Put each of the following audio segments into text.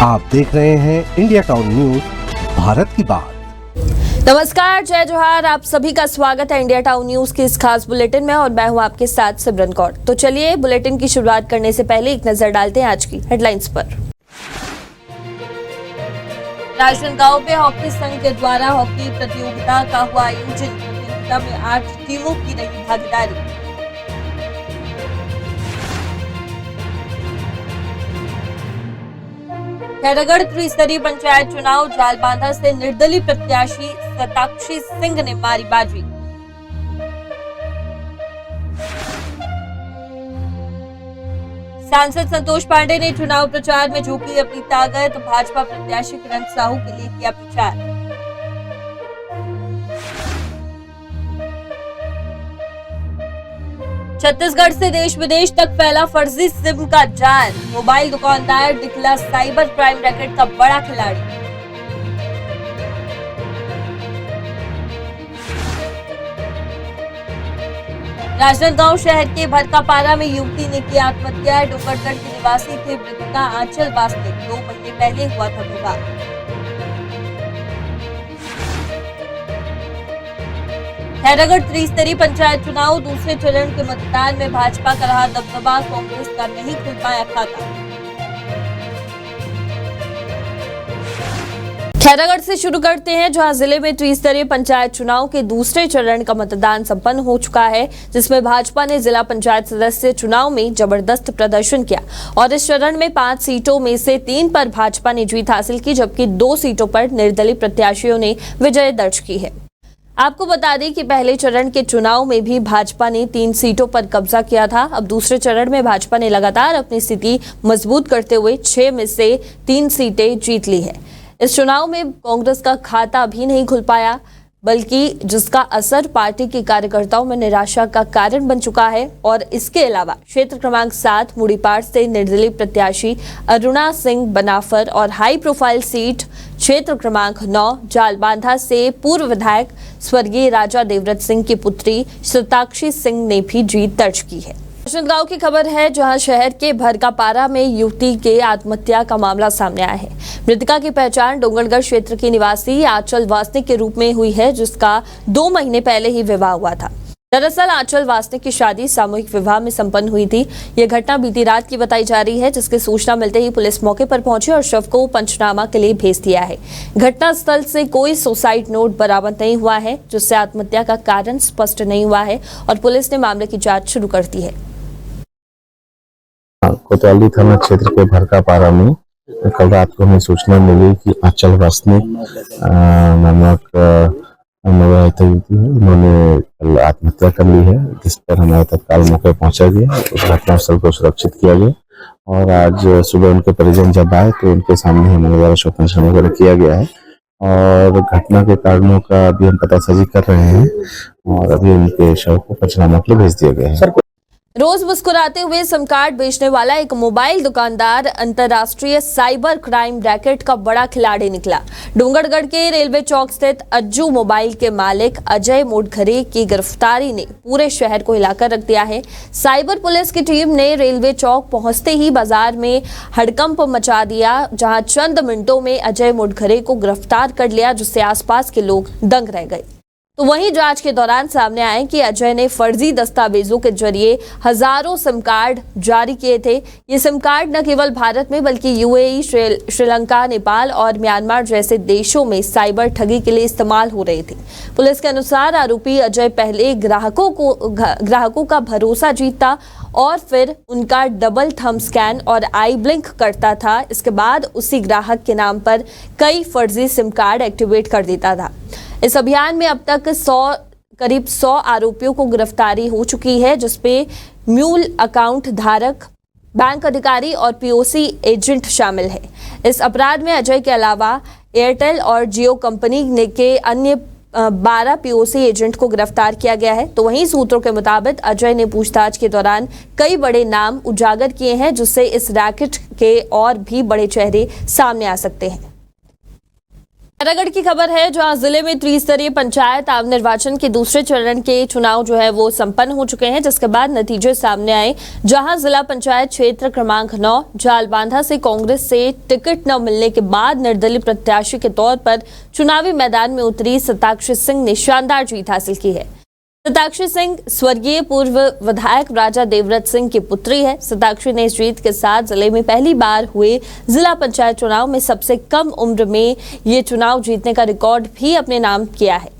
आप देख रहे हैं इंडिया टाउन न्यूज, भारत की बात। नमस्कार, जय जोहार। आप सभी का स्वागत है इंडिया टाउन न्यूज के इस खास बुलेटिन में और मैं हूं आपके साथ सिमरन कौर। तो चलिए बुलेटिन की शुरुआत करने से पहले एक नजर डालते हैं आज की हेडलाइंस पर। राजनांदगांव में हॉकी संघ के द्वारा हॉकी प्रतियोगिता का हुआ आयोजन। प्रतियोगिता में 8 टीमों की रही भागीदारी। खैरागढ़ त्रिस्तरीय पंचायत चुनाव, जालबांधा से निर्दलीय प्रत्याशी सताक्षी सिंह ने मारी बाजी। सांसद संतोष पांडे ने चुनाव प्रचार में झोंकी अपनी ताकत। भाजपा प्रत्याशी किरण साहू के लिए किया प्रचार। छत्तीसगढ़ से देश विदेश तक फैला फर्जी सिम का जाल। मोबाइल दुकानदार निकला साइबर क्राइम रैकेट का बड़ा खिलाड़ी। राजनांदगांव शहर के भरकापारा में युवती ने की आत्महत्या। डोंगरगढ़ के निवासी थे मृतका आंचल वास्तविक। 2 महीने पहले हुआ था विवाह। खैरागढ़ त्रिस्तरीय पंचायत चुनाव, दूसरे चरण के मतदान में भाजपा का रहा दबदबा। कांग्रेस का नहीं खुल पाया खाता। खैरागढ़ से शुरू करते हैं, जहां जिले में त्रिस्तरीय पंचायत चुनाव के दूसरे चरण का मतदान संपन्न हो चुका है, जिसमें भाजपा ने जिला पंचायत सदस्य चुनाव में जबरदस्त प्रदर्शन किया और इस चरण में 5 सीटों में से 3 पर भाजपा ने जीत हासिल की, जबकि 2 सीटों पर निर्दलीय प्रत्याशियों ने विजय दर्ज की है। आपको बता दें कि पहले चरण के चुनाव में भी भाजपा ने 3 सीटों पर कब्जा किया था। अब दूसरे चरण में भाजपा ने लगातार अपनी स्थिति मजबूत करते हुए 6 में से 3 सीटें जीत ली है। इस चुनाव में कांग्रेस का खाता भी नहीं खुल पाया, बल्कि जिसका असर पार्टी के कार्यकर्ताओं में निराशा का कारण बन चुका है। और इसके अलावा क्षेत्र क्रमांक 7 मुड़ीपाड़ से निर्दलीय प्रत्याशी अरुणा सिंह बनाफर और हाई प्रोफाइल सीट क्षेत्र क्रमांक 9 जालबांधा से पूर्व विधायक स्वर्गीय राजा देवव्रत सिंह की पुत्री सताक्षी सिंह ने भी जीत दर्ज की है। राजनांदगांव की खबर है, जहां शहर के भरकापारा में युवती के आत्महत्या का मामला सामने आया है। मृतका की पहचान डोंगरगढ़ क्षेत्र की निवासी आंचल वासनिक के रूप में हुई है, जिसका 2 महीने पहले ही विवाह हुआ था। दरअसल आंचल वासनिक की शादी सामूहिक विवाह में संपन्न हुई थी। यह घटना बीती रात की बताई जा रही है, जिसकी सूचना मिलते ही पुलिस मौके पर पहुंची और शव को पंचनामा के लिए भेज दिया है। घटनास्थल से कोई सुसाइड नोट बरामद नहीं हुआ है, जिससे आत्महत्या का कारण स्पष्ट नहीं हुआ है और पुलिस ने मामले की जांच शुरू कर दी है। कोतवाली थाना क्षेत्र के भरकापारा में कल रात को हमें सूचना मिली कि आंचल वासनिक नामक उन्होंने कल आत्महत्या कर ली है, जिस पर हमारे तत्काल मौके पहुंचा गया। उस घटनास्थल को सुरक्षित किया गया और आज सुबह उनके परिजन जब आए तो उनके सामने हमारे द्वारा शव पंचनामा वगैरह किया गया है और घटना के कारणों का अभी हम पतासाजी कर रहे हैं और अभी उनके शव को पंचनामा के लिए भेज दिया गया है। रोज मुस्कुराते हुए सिम कार्ड बेचने वाला एक मोबाइल दुकानदार अंतर्राष्ट्रीय साइबर क्राइम रैकेट का बड़ा खिलाड़ी निकला। डोंगरगढ़ के रेलवे चौक स्थित अज्जू मोबाइल के मालिक अजय मोडघरे की गिरफ्तारी ने पूरे शहर को हिलाकर रख दिया है। साइबर पुलिस की टीम ने रेलवे चौक पहुंचते ही बाजार में हड़कंप मचा दिया, जहां चंद मिनटों में अजय मोडघरे को गिरफ्तार कर लिया, जिससे आसपास के लोग दंग रह गए। तो वहीं जांच के दौरान सामने आए कि अजय ने फर्जी दस्तावेजों के जरिए हजारों सिम कार्ड जारी किए थे। ये सिम कार्ड न केवल भारत में बल्कि यूएई, श्रीलंका, नेपाल और म्यांमार जैसे देशों में साइबर ठगी के लिए इस्तेमाल हो रहे थे। पुलिस के अनुसार आरोपी अजय पहले ग्राहकों का भरोसा जीतता और फिर उनका डबल थंब स्कैन और आई ब्लिंक करता था। इसके बाद उसी ग्राहक के नाम पर कई फर्जी सिम कार्ड एक्टिवेट कर देता था। इस अभियान में अब तक करीब 100 आरोपियों को गिरफ्तारी हो चुकी है, जिसपे म्यूल अकाउंट धारक, बैंक अधिकारी और पीओसी एजेंट शामिल है। इस अपराध में अजय के अलावा एयरटेल और जियो कंपनी के अन्य 12 पीओसी एजेंट को गिरफ्तार किया गया है। तो वहीं सूत्रों के मुताबिक अजय ने पूछताछ के दौरान कई बड़े नाम उजागर किए हैं, जिससे इस रैकेट के और भी बड़े चेहरे सामने आ सकते हैं। खैरागढ़ की खबर है, जहां जिले में त्रिस्तरीय पंचायत आम निर्वाचन के दूसरे चरण के चुनाव जो है वो संपन्न हो चुके हैं, जिसके बाद नतीजे सामने आए। जहां जिला पंचायत क्षेत्र क्रमांक 9 जालबांधा से कांग्रेस से टिकट न मिलने के बाद निर्दलीय प्रत्याशी के तौर पर चुनावी मैदान में उतरी सताक्षी सिंह ने शानदार जीत हासिल की है। सताक्षी सिंह स्वर्गीय पूर्व विधायक राजा देवव्रत सिंह की पुत्री है। सताक्षी ने इस जीत के साथ जिले में पहली बार हुए जिला पंचायत चुनाव में सबसे कम उम्र में ये चुनाव जीतने का रिकॉर्ड भी अपने नाम किया है।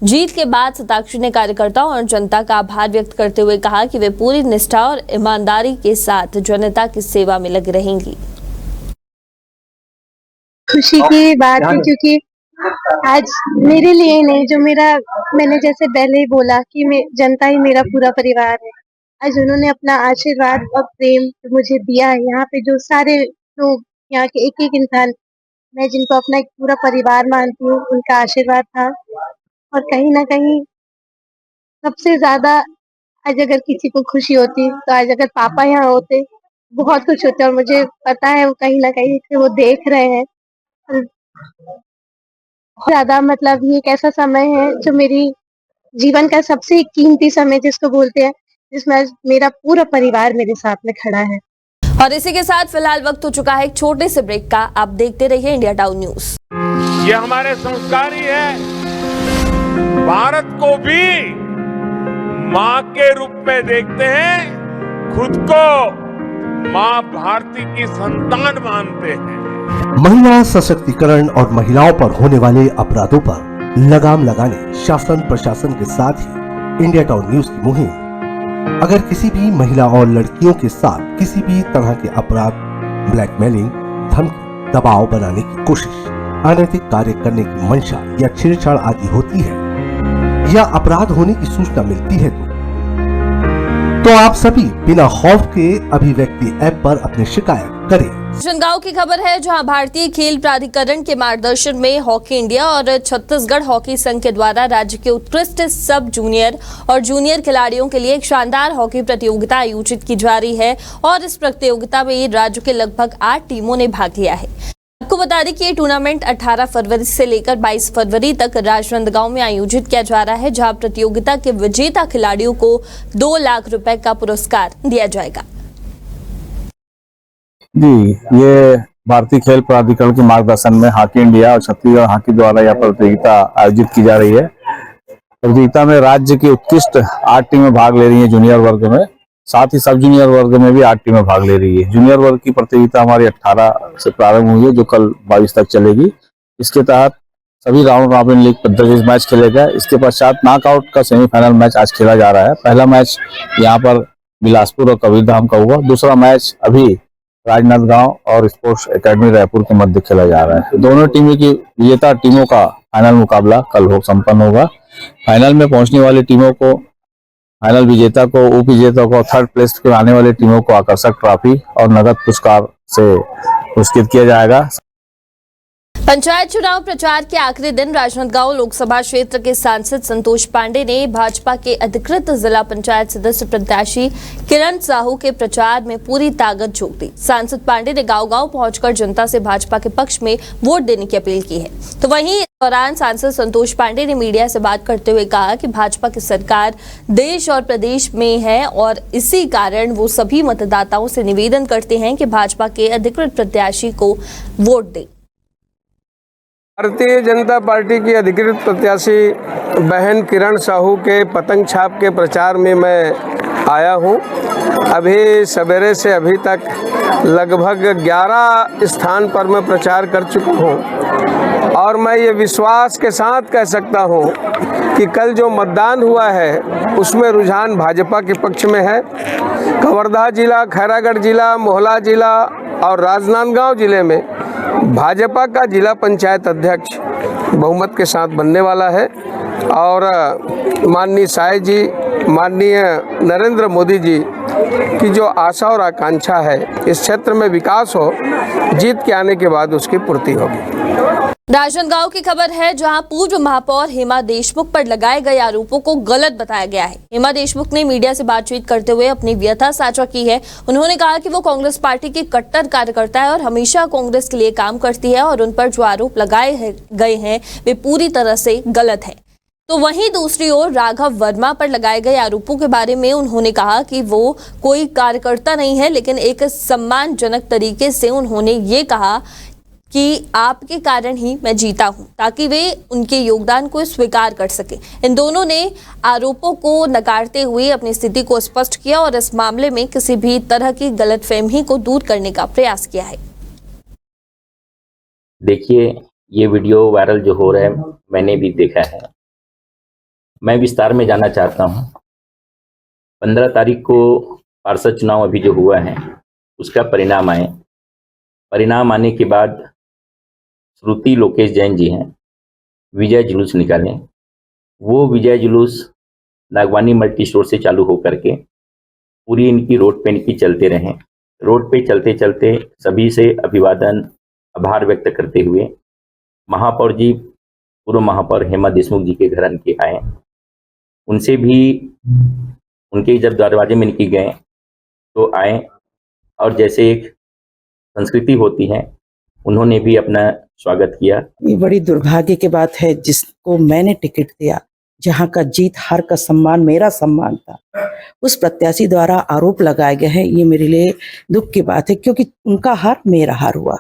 जीत के बाद सताक्षी ने कार्यकर्ताओं और जनता का आभार व्यक्त करते हुए कहा कि वे पूरी निष्ठा और ईमानदारी के साथ जनता की सेवा में लगी रहेंगी। खुशी की बात है, क्योंकि आज मेरे लिए ही नहीं, जो मैंने जैसे पहले ही बोला कि जनता ही मेरा पूरा परिवार है। आज उन्होंने अपना आशीर्वाद और प्रेम मुझे दिया है। यहाँ पे जो सारे लोग, यहाँ के एक एक इंसान, मैं जिनको अपना एक पूरा परिवार मानती हूँ, उनका आशीर्वाद था। और कहीं ना कहीं सबसे ज्यादा आज अगर किसी को खुशी होती तो आज अगर पापा यहाँ होते, बहुत खुश होते। और मुझे पता है वो कहीं ना कहीं से वो देख रहे हैं। ज्यादा मतलब ये एक ऐसा समय है जो मेरी जीवन का सबसे कीमती समय जिसको बोलते हैं, जिसमें आज मेरा पूरा परिवार मेरे साथ में खड़ा है। और इसी के साथ फिलहाल वक्त हो चुका है एक छोटे से ब्रेक का। आप देखते रहिए इंडिया टाउन न्यूज। ये हमारे संस्कार ही है। भारत को भी माँ के रूप में देखते हैं, खुद को माँ भारती की संतान मानते हैं। महिला सशक्तिकरण और महिलाओं पर होने वाले अपराधों पर लगाम लगाने शासन प्रशासन के साथ ही इंडिया टाउन न्यूज की मुहिम। अगर किसी भी महिला और लड़कियों के साथ किसी भी तरह के अपराध, ब्लैकमेलिंग, धमकी, दबाव बनाने की कोशिश, अनैतिक कार्य करने की मंशा या छेड़छाड़ आदि होती है या अपराध होने की सूचना मिलती है तो आप सभी बिना खौफ के अभिव्यक्ति ऐप पर अपनी शिकायत करें। राजनांदगांव की खबर है, जहां भारतीय खेल प्राधिकरण के मार्गदर्शन में हॉकी इंडिया और छत्तीसगढ़ हॉकी संघ के द्वारा राज्य के उत्कृष्ट सब जूनियर और जूनियर खिलाड़ियों के लिए एक शानदार हॉकी प्रतियोगिता आयोजित की जा रही है। और इस प्रतियोगिता में राज्य के लगभग 8 टीमों ने भाग लिया है। आपको बता दें कि ये टूर्नामेंट 18 फरवरी से लेकर 22 फरवरी तक राजनांदगांव में आयोजित किया जा रहा है, जहां प्रतियोगिता के विजेता खिलाड़ियों को 2 लाख रुपए का पुरस्कार दिया जाएगा। जी, ये भारतीय खेल प्राधिकरण के मार्गदर्शन में हॉकी इंडिया और छत्तीसगढ़ हॉकी द्वारा यह प्रतियोगिता आयोजित की जा रही है। प्रतियोगिता में राज्य की उत्कृष्ट 8 टीमें भाग ले रही हैं जूनियर वर्ग में, साथ ही सब जूनियर वर्ग में भी 8 टीमें भाग ले रही है। जूनियर वर्ग की प्रतियोगिता हमारी 18 से प्रारंभ हुई है, जो कल 22 तक चलेगी। इसके तहत सभी राउंड रॉबिन लीग पद्धति मैच खेले गए। इसके पश्चात नॉकआउट का सेमीफाइनल मैच आज खेला जा रहा है। पहला मैच यहाँ पर बिलासपुर और कबीरधाम का हुआ। दूसरा मैच अभी राजनांदगांव और स्पोर्ट्स एकेडमी रायपुर के मध्य खेला जा रहा है। दोनों टीमों की विजेता टीमों का फाइनल मुकाबला कल संपन्न होगा। फाइनल में पहुंचने वाली टीमों को, फाइनल विजेता को, उप विजेता को, थर्ड प्लेस के आने वाली टीमों को आकर्षक ट्रॉफी और नगद पुरस्कार से पुरस्कृत किया जाएगा। पंचायत चुनाव प्रचार के आखिरी दिन राजनांदगांव लोकसभा क्षेत्र के सांसद संतोष पांडे ने भाजपा के अधिकृत जिला पंचायत सदस्य प्रत्याशी किरण साहू के प्रचार में पूरी ताकत झोंक दी। सांसद पांडे ने गांव-गांव पहुंचकर जनता से भाजपा के पक्ष में वोट देने की अपील की है। तो वहीं इस दौरान सांसद संतोष पांडे ने मीडिया से बात करते हुए कहा कि भाजपा की सरकार देश और प्रदेश में है और इसी कारण वो सभी मतदाताओं से निवेदन करते हैं कि भाजपा के अधिकृत प्रत्याशी को वोट दें। भारतीय जनता पार्टी की अधिकृत प्रत्याशी बहन किरण साहू के पतंग छाप के प्रचार में मैं आया हूं। अभी सवेरे से अभी तक लगभग 11 स्थान पर मैं प्रचार कर चुका हूं और मैं ये विश्वास के साथ कह सकता हूं कि कल जो मतदान हुआ है उसमें रुझान भाजपा के पक्ष में है। कवर्धा जिला, खैरागढ़ जिला, मोहला जिला और राजनांदगांव जिले में भाजपा का जिला पंचायत अध्यक्ष बहुमत के साथ बनने वाला है और माननीय साय जी, माननीय नरेंद्र मोदी जी कि जो आशा और आकांक्षा है इस क्षेत्र में विकास हो, जीत के आने के बाद उसकी पूर्ति होगी। राजनांदगांव की खबर है, जहां पूर्व महापौर हेमा देशमुख पर लगाए गए आरोपों को गलत बताया गया है। हेमा देशमुख ने मीडिया से बातचीत करते हुए अपनी व्यथा साझा की है। उन्होंने कहा कि वो कांग्रेस पार्टी की कट्टर कार्यकर्ता है और हमेशा कांग्रेस के लिए काम करती है और उन पर जो आरोप लगाए गए हैं वे पूरी तरह से गलत है। तो वहीं दूसरी ओर राघव वर्मा पर लगाए गए आरोपों के बारे में उन्होंने कहा कि वो कोई कार्यकर्ता नहीं है, लेकिन एक सम्मानजनक तरीके से उन्होंने ये कहा कि आपके कारण ही मैं जीता हूं, ताकि वे उनके योगदान को स्वीकार कर सके। इन दोनों ने आरोपों को नकारते हुए अपनी स्थिति को स्पष्ट किया और इस मामले में किसी भी तरह की गलतफहमी को दूर करने का प्रयास किया है। देखिए, ये वीडियो वायरल जो हो रहा है मैंने भी देखा है। मैं विस्तार में जाना चाहता हूं। 15 तारीख को पार्षद चुनाव अभी जो हुआ है उसका परिणाम आए। परिणाम आने के बाद श्रुति लोकेश जैन जी हैं, विजय जुलूस निकालें। वो विजय जुलूस नागवानी मल्टी स्टोर से चालू हो करके पूरी इनकी रोड पे इनकी चलते रहें। रोड पे चलते चलते सभी से अभिवादन आभार व्यक्त करते हुए महापौर जी, पूर्व महापौर हेमा देशमुख जी के घर इनके आए। उनसे भी उनके जब दरवाजे में इनकी गए तो आए और जैसे एक संस्कृति होती है उन्होंने भी अपना स्वागत किया। ये बड़ी दुर्भाग्य की बात है, जिसको मैंने टिकट दिया, जहां का जीत हार का सम्मान मेरा सम्मान था, उस प्रत्याशी द्वारा आरोप लगाए गए हैं। ये मेरे लिए दुख की बात है, क्योंकि उनका हार मेरा हार हुआ।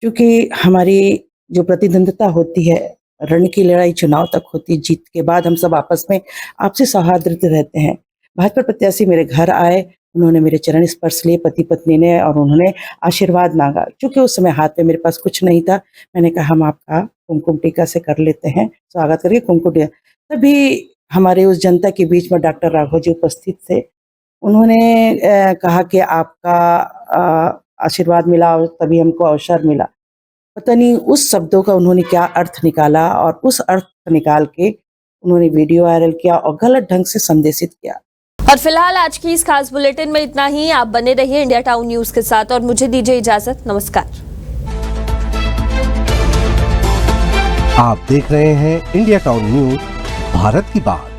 क्योंकि हमारी जो प्रतिद्वंद्विता होती है, रण की लड़ाई चुनाव तक होती है, जीत के बाद हम सब आपस में आपसी सौहार्द रहते हैं। भाजपा प्रत्याशी मेरे घर आए, उन्होंने मेरे चरण स्पर्श लिए पति पत्नी ने, और उन्होंने आशीर्वाद मांगा। क्योंकि उस समय हाथ में मेरे पास कुछ नहीं था, मैंने कहा हम आपका कुमकुम टीका से कर लेते हैं, स्वागत करके कुमकुम टीका। तभी हमारे उस जनता के बीच में डॉक्टर राघव जी उपस्थित थे। उन्होंने कहा कि आपका आशीर्वाद मिला और तभी हमको अवसर मिला। पता नहीं उस शब्दों का उन्होंने क्या अर्थ निकाला, और उस अर्थ निकाल के उन्होंने वीडियो वायरल किया और गलत ढंग से संदेशित किया। और फिलहाल आज की इस खास बुलेटिन में इतना ही। आप बने रहिए इंडिया टाउन न्यूज के साथ और मुझे दीजिए इजाजत। नमस्कार। आप देख रहे हैं इंडिया टाउन न्यूज, भारत की बात।